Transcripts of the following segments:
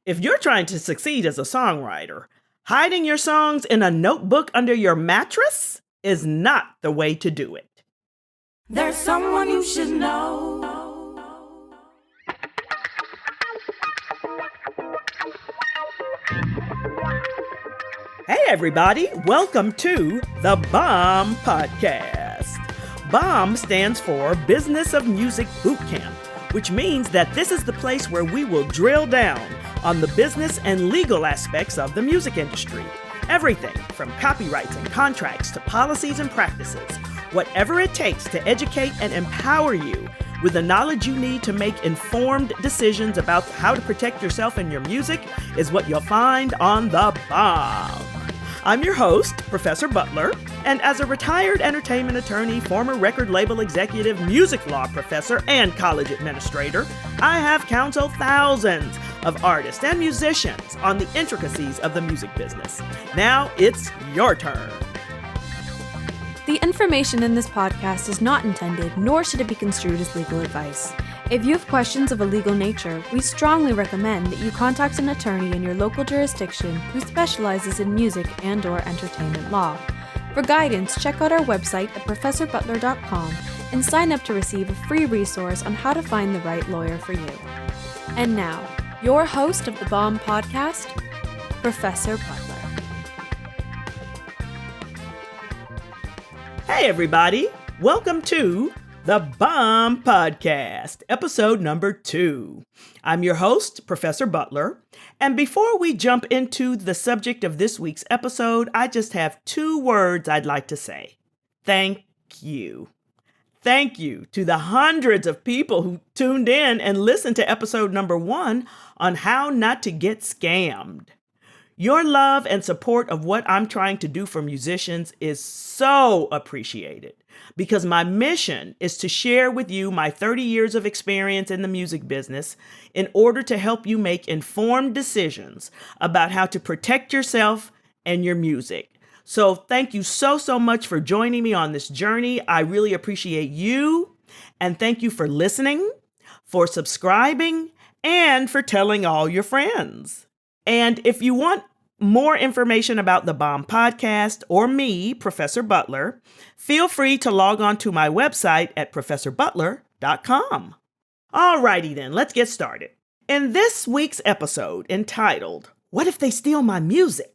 If you're trying to succeed as a songwriter, hiding your songs in a notebook under your mattress is not the way to do it. There's someone you should know. Hey everybody, welcome to the BOMB Podcast. BOMB stands for Business of Music Bootcamp, which means that this is the place where we will drill down on the business and legal aspects of the music industry. Everything from copyrights and contracts to policies and practices. Whatever it takes to educate and empower you with the knowledge you need to make informed decisions about how to protect yourself and your music is what you'll find on the BOMB. I'm your host, Professor Butler, and as a retired entertainment attorney, former record label executive, music law professor, and college administrator, I have counseled thousands of artists and musicians on the intricacies of the music business. Now it's your turn. The information in this podcast is not intended, nor should it be construed as legal advice. If you have questions of a legal nature, we strongly recommend that you contact an attorney in your local jurisdiction who specializes in music and/or entertainment law. For guidance, check out our website at professorbutler.com and sign up to receive a free resource on how to find the right lawyer for you. And now, your host of the BOMB Podcast, Professor Butler. Hey everybody, welcome to the BOMB Podcast, episode number 2. I'm your host, Professor Butler, and before we jump into the subject of this week's episode, I just have 2 words I'd like to say. Thank you. Thank you to the hundreds of people who tuned in and listened to episode number 1 on how not to get scammed. Your love and support of what I'm trying to do for musicians is so appreciated because my mission is to share with you my 30 years of experience in the music business in order to help you make informed decisions about how to protect yourself and your music. So thank you so much for joining me on this journey. I really appreciate you, and thank you for listening, for subscribing, and for telling all your friends. And if you want more information about the BOMB Podcast or me, Professor Butler, feel free to log on to my website at professorbutler.com. Alrighty then, let's get started. In this week's episode entitled, What If They Steal My Music?,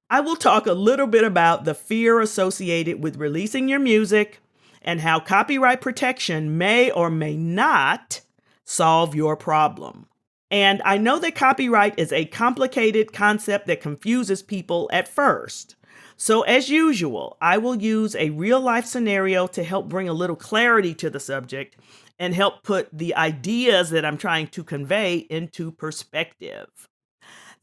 I will talk a little bit about the fear associated with releasing your music and how copyright protection may or may not solve your problem. And I know that copyright is a complicated concept that confuses people at first. So as usual, I will use a real-life scenario to help bring a little clarity to the subject and help put the ideas that I'm trying to convey into perspective.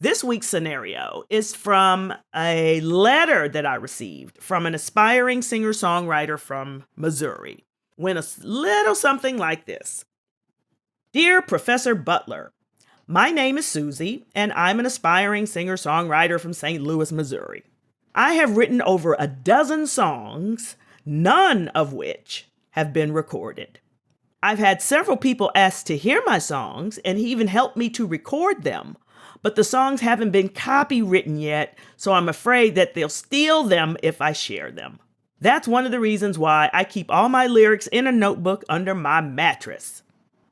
This week's scenario is from a letter that I received from an aspiring singer-songwriter from Missouri. Went a little something like this. Dear Professor Butler, my name is Susie, and I'm an aspiring singer-songwriter from St. Louis, Missouri. I have written over a dozen songs, none of which have been recorded. I've had several people ask to hear my songs, and he even helped me to record them, but the songs haven't been copywritten yet, so I'm afraid that they'll steal them if I share them. That's one of the reasons why I keep all my lyrics in a notebook under my mattress.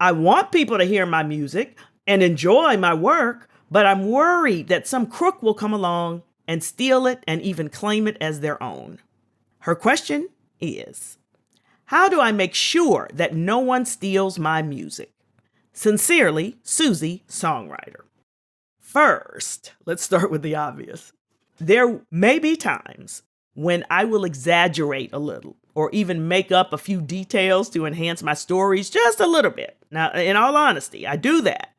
I want people to hear my music and enjoy my work, but I'm worried that some crook will come along and steal it and even claim it as their own. Her question is, how do I make sure that no one steals my music? Sincerely, Susie, songwriter. First, let's start with the obvious. There may be times when I will exaggerate a little or even make up a few details to enhance my stories just a little bit. Now, in all honesty, I do that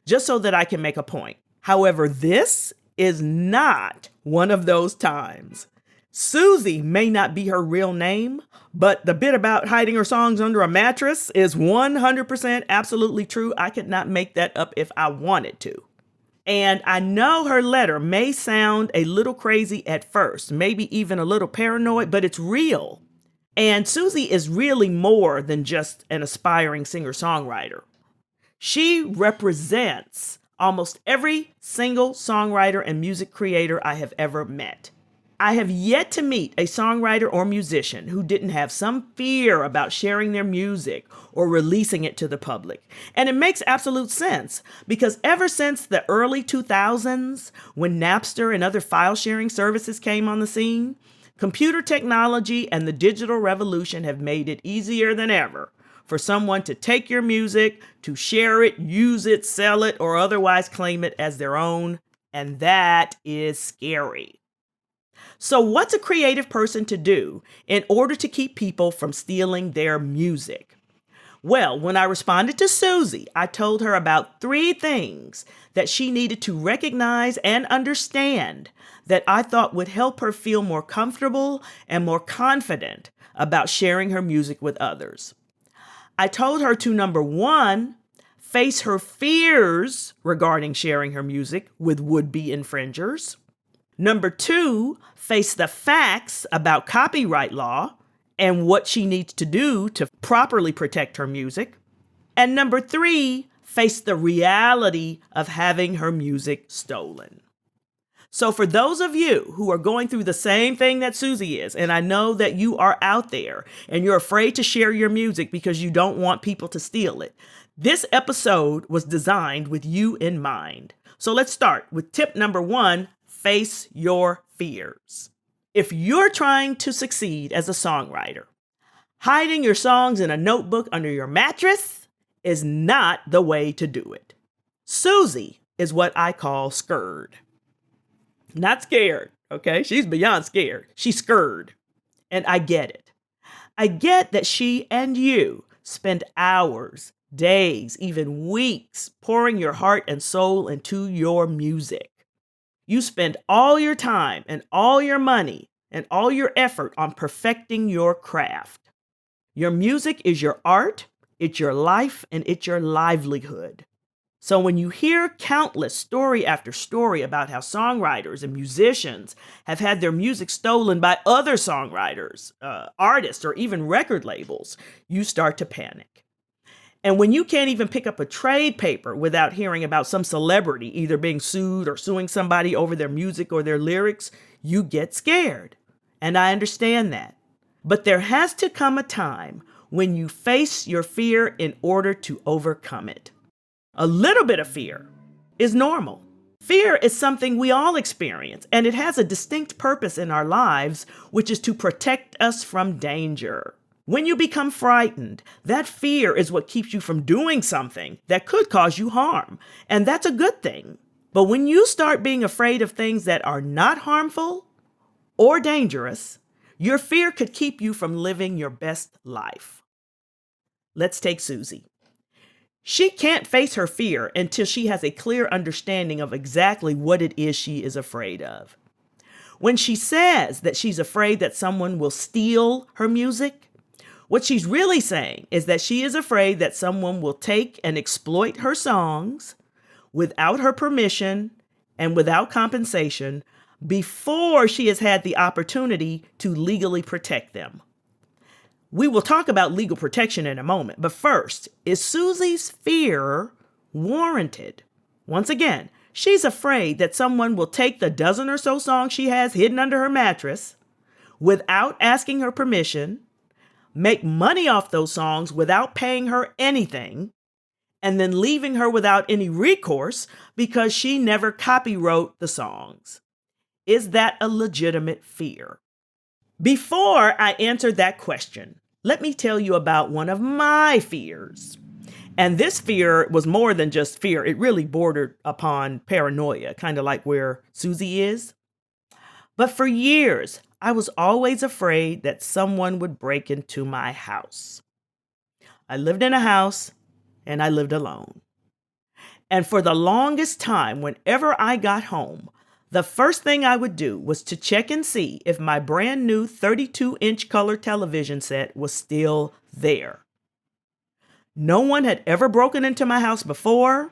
just so that I can make a point. However, this is not one of those times. Susie may not be her real name, but the bit about hiding her songs under a mattress is 100% absolutely true. I could not make that up if I wanted to. And I know her letter may sound a little crazy at first, maybe even a little paranoid, but it's real. And Susie is really more than just an aspiring singer-songwriter. She represents almost every single songwriter and music creator I have ever met. I have yet to meet a songwriter or musician who didn't have some fear about sharing their music or releasing it to the public. And it makes absolute sense because ever since the early 2000s, when Napster and other file sharing services came on the scene, computer technology and the digital revolution have made it easier than ever for someone to take your music, to share it, use it, sell it, or otherwise claim it as their own. And that is scary. So what's a creative person to do in order to keep people from stealing their music? Well, when I responded to Susie, I told her about 3 things that she needed to recognize and understand that I thought would help her feel more comfortable and more confident about sharing her music with others. I told her to, number 1, face her fears regarding sharing her music with would-be infringers. Number 2, face the facts about copyright law and what she needs to do to properly protect her music. And number 3, face the reality of having her music stolen. So for those of you who are going through the same thing that Susie is, and I know that you are out there and you're afraid to share your music because you don't want people to steal it, this episode was designed with you in mind. So let's start with tip number 1, face your fears. If you're trying to succeed as a songwriter, hiding your songs in a notebook under your mattress is not the way to do it. Susie is what I call scared. Not scared, okay? She's beyond scared. She's scared. And I get it. I get that she and you spend hours, days, even weeks pouring your heart and soul into your music. You spend all your time and all your money and all your effort on perfecting your craft. Your music is your art, it's your life, and it's your livelihood. So when you hear countless story after story about how songwriters and musicians have had their music stolen by other songwriters, artists, or even record labels, you start to panic. And when you can't even pick up a trade paper without hearing about some celebrity either being sued or suing somebody over their music or their lyrics, you get scared. And I understand that. But there has to come a time when you face your fear in order to overcome it. A little bit of fear is normal. Fear is something we all experience, and it has a distinct purpose in our lives, which is to protect us from danger. When you become frightened, that fear is what keeps you from doing something that could cause you harm, and that's a good thing. But when you start being afraid of things that are not harmful or dangerous, your fear could keep you from living your best life. Let's take Susie. She can't face her fear until she has a clear understanding of exactly what it is she is afraid of. When she says that she's afraid that someone will steal her music, what she's really saying is that she is afraid that someone will take and exploit her songs without her permission and without compensation before she has had the opportunity to legally protect them. We will talk about legal protection in a moment, but first, is Susie's fear warranted? Once again, she's afraid that someone will take the dozen or so songs she has hidden under her mattress without asking her permission, make money off those songs without paying her anything, and then leaving her without any recourse because she never copywrote the songs. Is that a legitimate fear? Before I answer that question, let me tell you about one of my fears. And this fear was more than just fear. It really bordered upon paranoia, kind of like where Susie is. But for years, I was always afraid that someone would break into my house. I lived in a house and I lived alone. And for the longest time, whenever I got home, the first thing I would do was to check and see if my brand new 32-inch color television set was still there. No one had ever broken into my house before,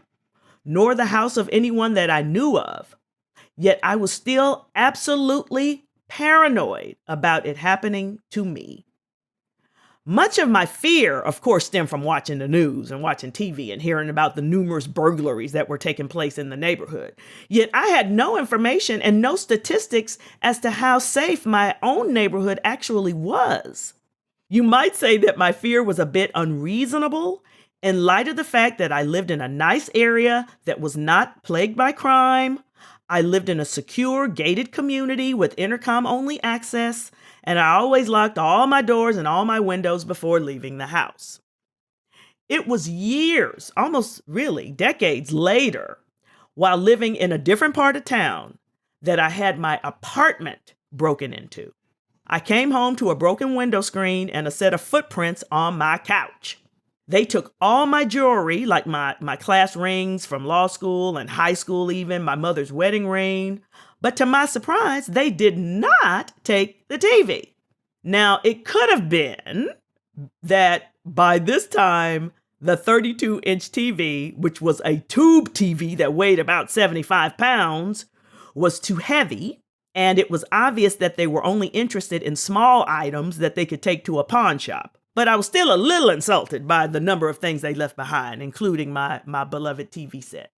nor the house of anyone that I knew of. Yet I was still absolutely paranoid about it happening to me. Much of my fear, of course, stemmed from watching the news and watching TV and hearing about the numerous burglaries that were taking place in the neighborhood. Yet I had no information and no statistics as to how safe my own neighborhood actually was. You might say that my fear was a bit unreasonable in light of the fact that I lived in a nice area that was not plagued by crime. I lived in a secure, gated community with intercom-only access, and I always locked all my doors and all my windows before leaving the house. It was years, almost really decades later, while living in a different part of town, that I had my apartment broken into. I came home to a broken window screen and a set of footprints on my couch. They took all my jewelry, like my class rings from law school and high school even, my mother's wedding ring. But to my surprise, they did not take the TV. Now, it could have been that by this time, the 32-inch TV, which was a tube TV that weighed about 75 pounds, was too heavy. And it was obvious that they were only interested in small items that they could take to a pawn shop. But I was still a little insulted by the number of things they left behind, including my beloved TV set.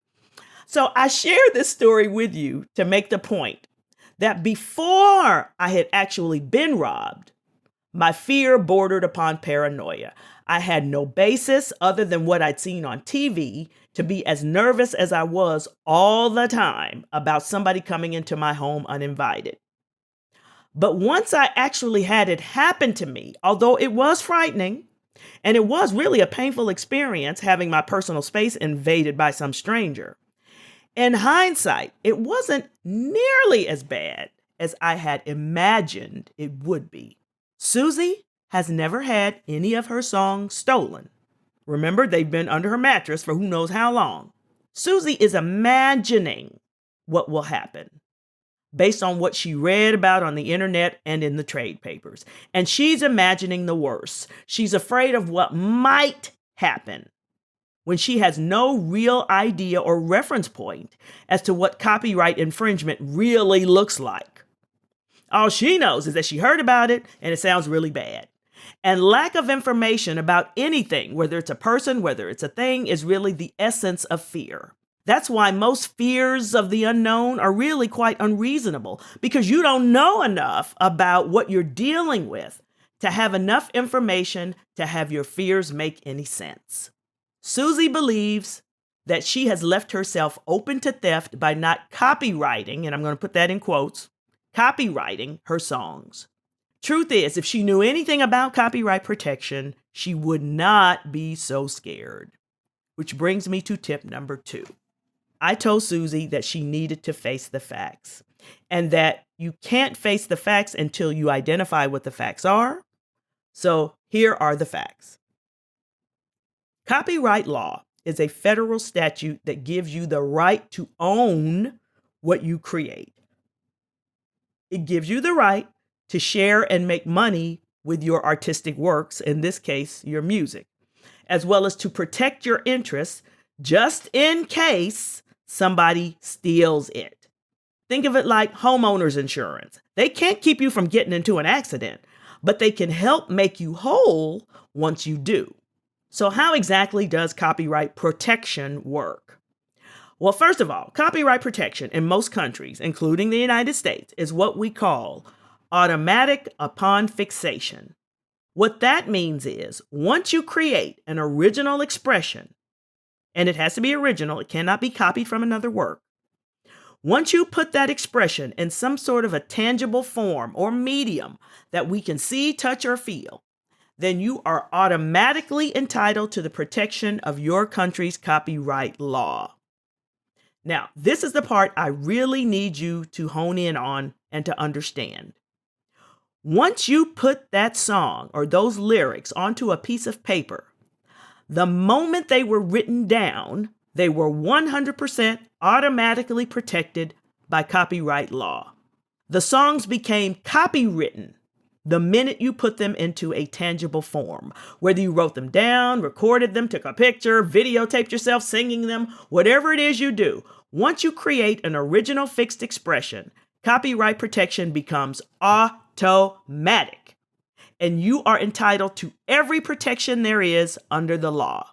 So I share this story with you to make the point that before I had actually been robbed, my fear bordered upon paranoia. I had no basis other than what I'd seen on TV to be as nervous as I was all the time about somebody coming into my home uninvited. But once I actually had it happen to me, although it was frightening, and it was really a painful experience having my personal space invaded by some stranger, in hindsight, it wasn't nearly as bad as I had imagined it would be. Susie has never had any of her songs stolen. Remember, they've been under her mattress for who knows how long. Susie is imagining what will happen based on what she read about on the internet and in the trade papers. And she's imagining the worst. She's afraid of what might happen when she has no real idea or reference point as to what copyright infringement really looks like. All she knows is that she heard about it and it sounds really bad. And lack of information about anything, whether it's a person, whether it's a thing, is really the essence of fear. That's why most fears of the unknown are really quite unreasonable, because you don't know enough about what you're dealing with to have enough information to have your fears make any sense. Susie believes that she has left herself open to theft by not copywriting, and I'm going to put that in quotes, copywriting her songs. Truth is, if she knew anything about copyright protection, she would not be so scared. Which brings me to tip number 2. I told Susie that she needed to face the facts, and that you can't face the facts until you identify what the facts are. So here are the facts. Copyright law is a federal statute that gives you the right to own what you create. It gives you the right to share and make money with your artistic works, in this case, your music, as well as to protect your interests just in case somebody steals it. Think of it like homeowners insurance. They can't keep you from getting into an accident, but they can help make you whole once you do. So how exactly does copyright protection work? Well, first of all, copyright protection in most countries, including the United States, is what we call automatic upon fixation. What that means is once you create an original expression, and it has to be original, it cannot be copied from another work. Once you put that expression in some sort of a tangible form or medium that we can see, touch, or feel, then you are automatically entitled to the protection of your country's copyright law. Now, this is the part I really need you to hone in on and to understand. Once you put that song or those lyrics onto a piece of paper, the moment they were written down, they were 100% automatically protected by copyright law. The songs became copywritten the minute you put them into a tangible form. Whether you wrote them down, recorded them, took a picture, videotaped yourself singing them, whatever it is you do, once you create an original fixed expression, copyright protection becomes automatic. and you are entitled to every protection there is under the law.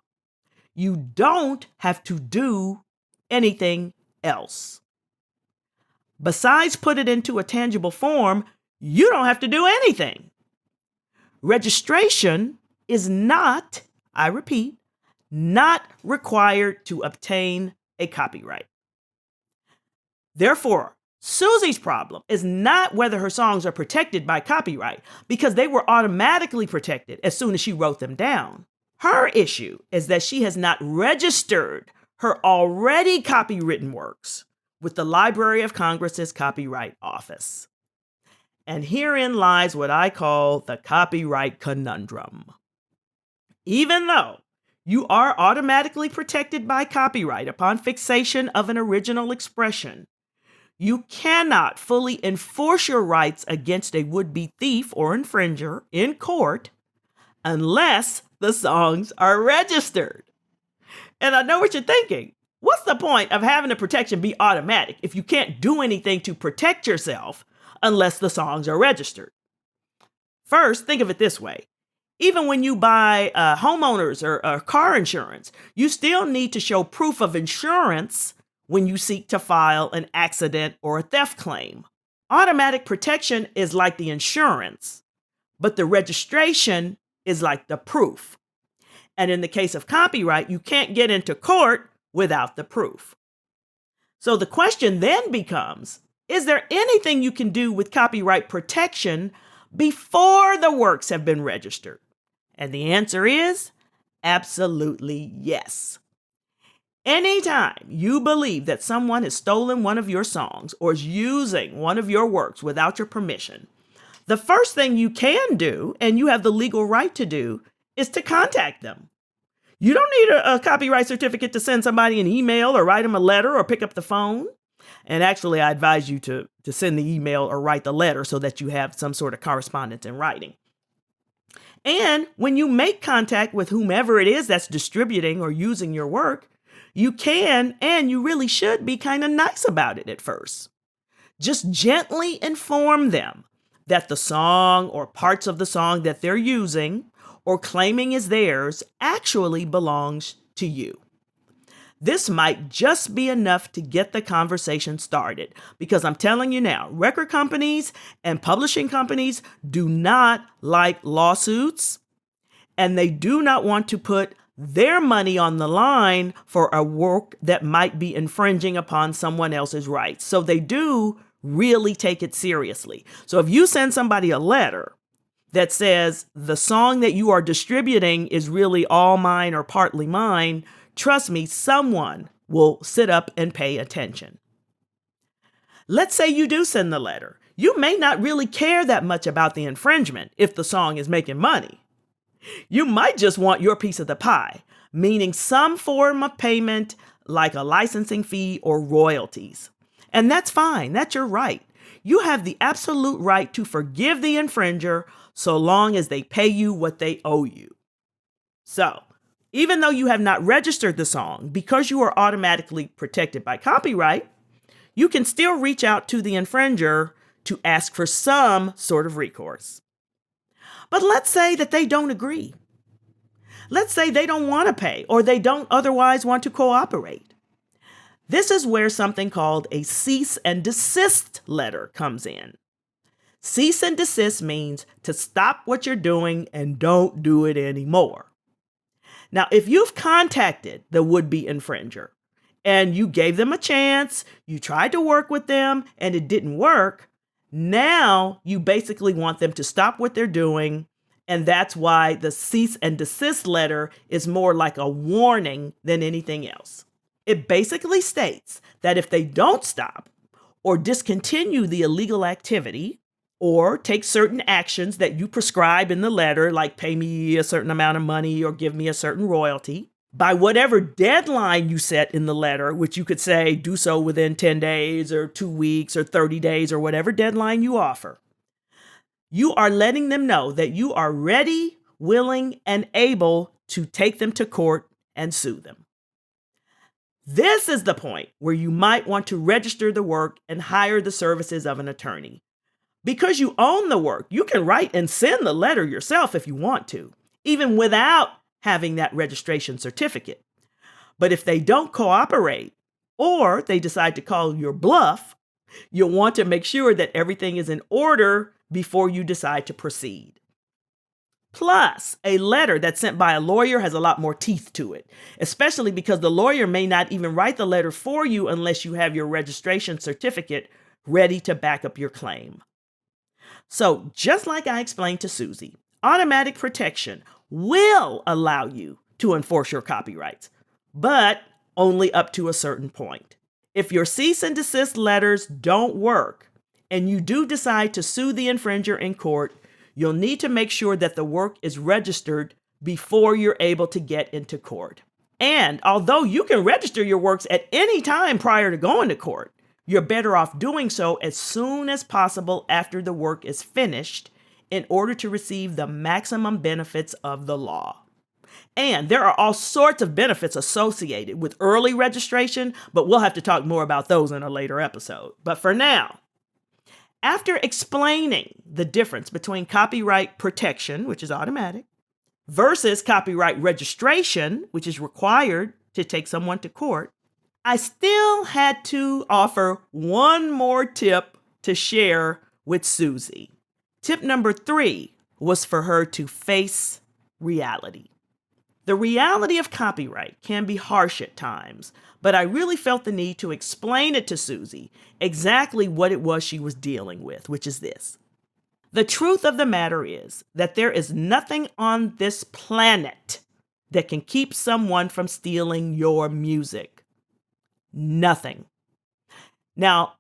You don't have to do anything else. Besides put it into a tangible form, you don't have to do anything. Registration is not, I repeat, not required to obtain a copyright. Therefore, Susie's problem is not whether her songs are protected by copyright, because they were automatically protected as soon as she wrote them down. Her issue is that she has not registered her already copywritten works with the Library of Congress's Copyright Office. And herein lies what I call the copyright conundrum. Even though you are automatically protected by copyright upon fixation of an original expression, you cannot fully enforce your rights against a would-be thief or infringer in court unless the songs are registered. And I know what you're thinking. What's the point of having the protection be automatic if you can't do anything to protect yourself unless the songs are registered? First, think of it this way. Even when you buy homeowners or car insurance, you still need to show proof of insurance when you seek to file an accident or a theft claim. Automatic protection is like the insurance, but the registration is like the proof. And in the case of copyright, you can't get into court without the proof. So the question then becomes, is there anything you can do with copyright protection before the works have been registered? And the answer is absolutely yes. Anytime you believe that someone has stolen one of your songs or is using one of your works without your permission, the first thing you can do, and you have the legal right to do, is to contact them. You don't need a copyright certificate to send somebody an email or write them a letter or pick up the phone. And actually, I advise you to send the email or write the letter so that you have some sort of correspondence in writing. And when you make contact with whomever it is that's distributing or using your work, you can and you really should be kind of nice about it at first. Just gently inform them that the song or parts of the song that they're using or claiming is theirs actually belongs to you. This might just be enough to get the conversation started, because I'm telling you now, record companies and publishing companies do not like lawsuits, and they do not want to put their money on the line for a work that might be infringing upon someone else's rights. So they do really take it seriously. So if you send somebody a letter that says the song that you are distributing is really all mine or partly mine, trust me, someone will sit up and pay attention. Let's say you do send the letter. You may not really care that much about the infringement if the song is making money. You might just want your piece of the pie, meaning some form of payment like a licensing fee or royalties. And that's fine. That's your right. You have the absolute right to forgive the infringer so long as they pay you what they owe you. So, even though you have not registered the song, because you are automatically protected by copyright, you can still reach out to the infringer to ask for some sort of recourse. But let's say that they don't agree. Let's say they don't want to pay or they don't otherwise want to cooperate. This is where something called a cease and desist letter comes in. Cease and desist means to stop what you're doing and don't do it anymore. Now, if you've contacted the would-be infringer and you gave them a chance, you tried to work with them and it didn't work, now you basically want them to stop what they're doing. And that's why the cease and desist letter is more like a warning than anything else. It basically states that if they don't stop or discontinue the illegal activity or take certain actions that you prescribe in the letter, like pay me a certain amount of money or give me a certain royalty, by whatever deadline you set in the letter, which you could say do so within 10 days or 2 weeks or 30 days or whatever deadline you offer, you are letting them know that you are ready, willing, and able to take them to court and sue them. This is the point where you might want to register the work and hire the services of an attorney. Because you own the work, you can write and send the letter yourself if you want to, even without having that registration certificate. But if they don't cooperate, or they decide to call your bluff, you'll want to make sure that everything is in order before you decide to proceed. Plus, a letter that's sent by a lawyer has a lot more teeth to it, especially because the lawyer may not even write the letter for you unless you have your registration certificate ready to back up your claim. So, just like I explained to Susie, automatic protection will allow you to enforce your copyrights, but only up to a certain point. If your cease and desist letters don't work and you do decide to sue the infringer in court, you'll need to make sure that the work is registered before you're able to get into court. And although you can register your works at any time prior to going to court, you're better off doing so as soon as possible after the work is finished in order to receive the maximum benefits of the law. And there are all sorts of benefits associated with early registration, but we'll have to talk more about those in a later episode. But for now, after explaining the difference between copyright protection, which is automatic, versus copyright registration, which is required to take someone to court, I still had to offer one more tip to share with Susie. Tip number 3 was for her to face reality. The reality of copyright can be harsh at times, but I really felt the need to explain it to Susie exactly what it was she was dealing with, which is this. The truth of the matter is that there is nothing on this planet that can keep someone from stealing your music. Nothing. Now,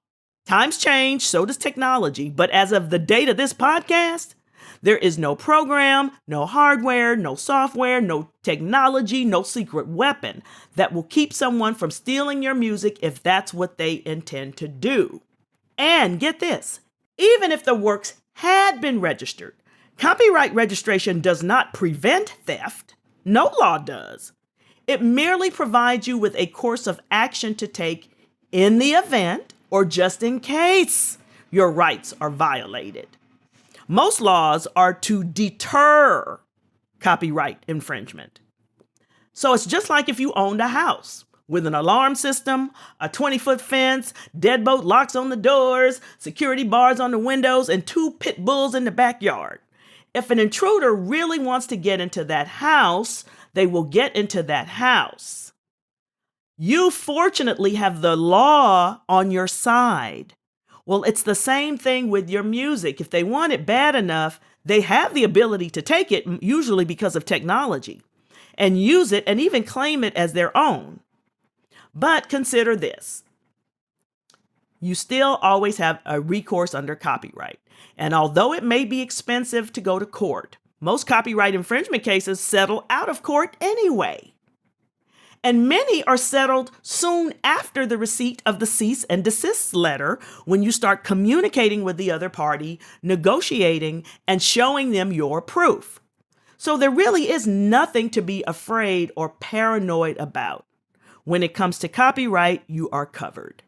times change, so does technology, but as of the date of this podcast, there is no program, no hardware, no software, no technology, no secret weapon that will keep someone from stealing your music if that's what they intend to do. And get this, even if the works had been registered, copyright registration does not prevent theft. No law does. It merely provides you with a course of action to take in the event or just in case your rights are violated. Most laws are to deter copyright infringement. So it's just like if you owned a house with an alarm system, a 20-foot fence, deadbolt locks on the doors, security bars on the windows, and 2 pit bulls in the backyard. If an intruder really wants to get into that house, they will get into that house. You fortunately have the law on your side. Well, it's the same thing with your music. If they want it bad enough, they have the ability to take it, usually because of technology, and use it and even claim it as their own. But consider this. You still always have a recourse under copyright. And although it may be expensive to go to court, most copyright infringement cases settle out of court anyway. And many are settled soon after the receipt of the cease and desist letter when you start communicating with the other party, negotiating, and showing them your proof. So there really is nothing to be afraid or paranoid about. When it comes to copyright, you are covered.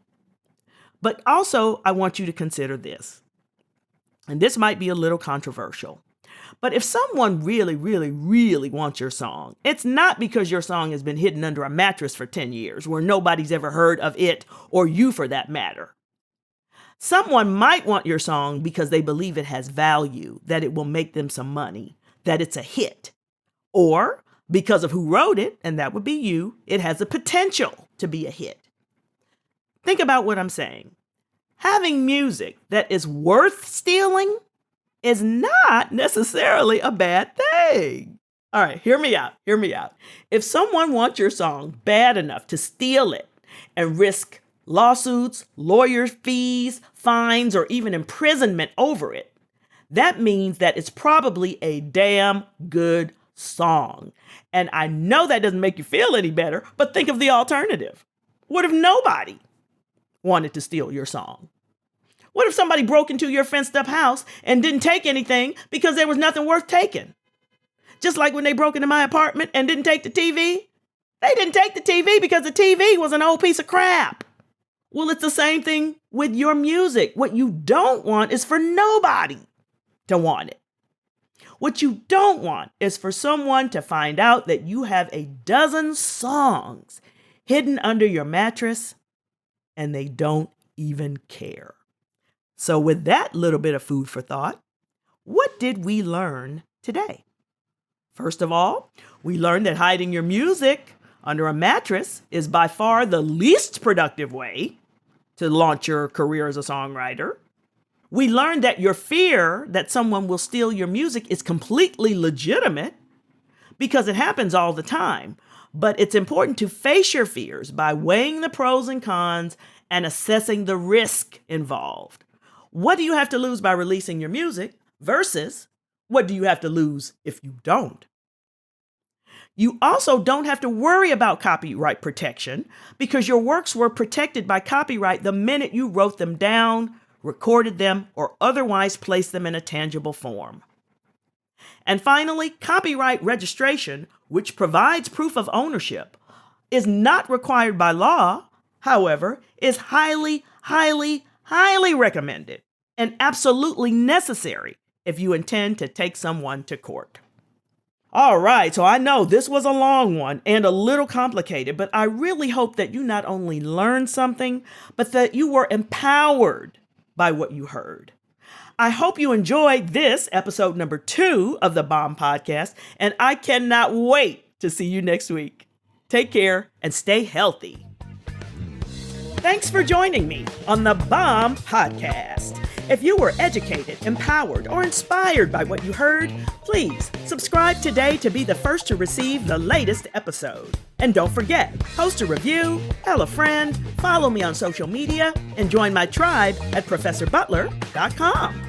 But also, I want you to consider this. And this might be a little controversial. But if someone really, really, really wants your song, it's not because your song has been hidden under a mattress for 10 years where nobody's ever heard of it or you for that matter. Someone might want your song because they believe it has value, that it will make them some money, that it's a hit. Or because of who wrote it, and that would be you, it has the potential to be a hit. Think about what I'm saying. Having music that is worth stealing is not necessarily a bad thing. All right, hear me out. If someone wants your song bad enough to steal it and risk lawsuits, lawyer fees, fines, or even imprisonment over it, that means that it's probably a damn good song. And I know that doesn't make you feel any better, but think of the alternative. What if nobody wanted to steal your song? What if somebody broke into your fenced up house and didn't take anything because there was nothing worth taking? Just like when they broke into my apartment and didn't take the TV. They didn't take the TV because the TV was an old piece of crap. Well, it's the same thing with your music. What you don't want is for nobody to want it. What you don't want is for someone to find out that you have a dozen songs hidden under your mattress and they don't even care. So with that little bit of food for thought, what did we learn today? First of all, we learned that hiding your music under a mattress is by far the least productive way to launch your career as a songwriter. We learned that your fear that someone will steal your music is completely legitimate because it happens all the time. But it's important to face your fears by weighing the pros and cons and assessing the risk involved. What do you have to lose by releasing your music versus what do you have to lose if you don't? You also don't have to worry about copyright protection because your works were protected by copyright the minute you wrote them down, recorded them, or otherwise placed them in a tangible form. And finally, copyright registration, which provides proof of ownership, is not required by law, however, is highly, highly, highly recommended and absolutely necessary if you intend to take someone to court. All right, so I know this was a long one and a little complicated, but I really hope that you not only learned something, but that you were empowered by what you heard. I hope you enjoyed this episode number 2 of the Bomb Podcast, and I cannot wait to see you next week. Take care and stay healthy. Thanks for joining me on the Bomb Podcast. If you were educated, empowered, or inspired by what you heard, please subscribe today to be the first to receive the latest episode. And don't forget, post a review, tell a friend, follow me on social media, and join my tribe at ProfessorButler.com.